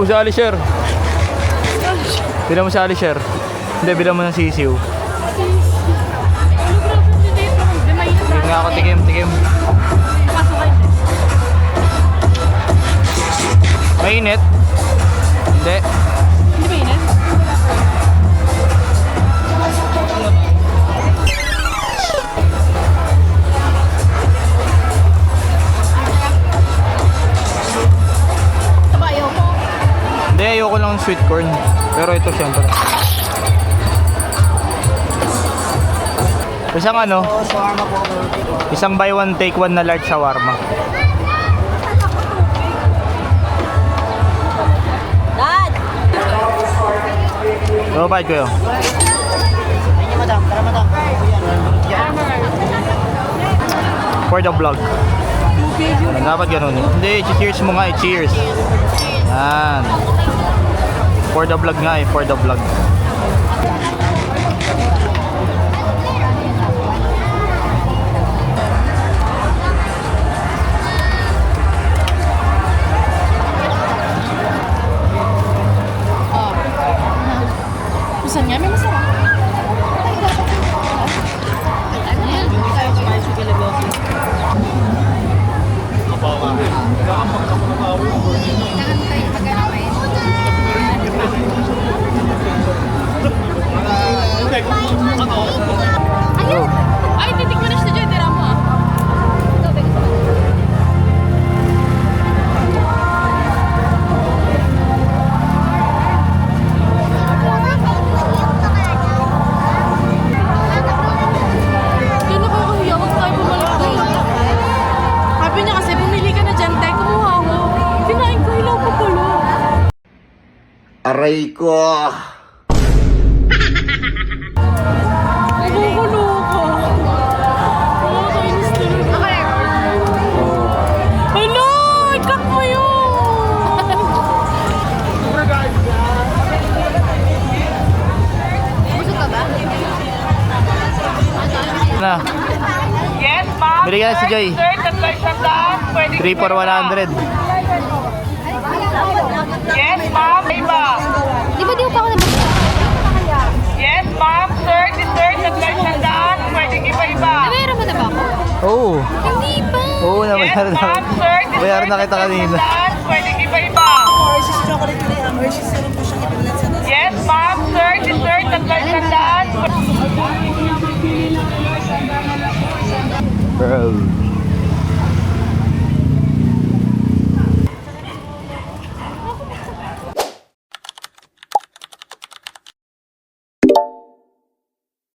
mo si Alisher. Bilang mo si Alisher. Hindi, bilang mo ng sisiw. Tingin nga ako, tikim. Mainit? Hindi. Hindi ba init? Ayaw mo? Hindi, ayoko lang ng sweet corn. Pero ito syempre. Isang ano? Isang buy one take one na large shawarma. Dad! So, bayad ko yun. Thank you, madam. Tara, madam. For the vlog. Dapat ganun. Hindi, cheers mo nga eh. Cheers. Yan. For the vlog nga eh. For the vlog. Gusto niya? May masarap. Oh. Ay, titikman na siya dyan. Tira mo ah. Hindi nakakahiya. Huwag tayo bumalik doon. Sabi niya kasi, bumili ka na dyan. Tay, kumuha ko. Kinain ko, hilaw pa pala. Aray ko! Nakakaloka. Nakakainis talaga. Hala! Ikat mo yun! Busog ka ba? Na. Yes, ma'am. Bili ka na si Joy. Sir, tatlo siya daan. Pwede 3 for 100. Yes, ma'am. Iba. Di ba di mo pa ako nabasa? Yes, ma'am. Sir, dessert, tatlo siya daan. Pwede iba-iba. Meron mo na ba ako? Oo. Hindi pa. Oo, Yes, nabayaran na. ma'am. Sir, dessert, Bayaran na kita tatlo kanina. siya daan. Pwede iba-iba. Hershey's chocolate nila. Hershey's meron po siyang ipilat sa nasa. Yes, ma'am. Sir, dessert, tatlo siya daan. Bro.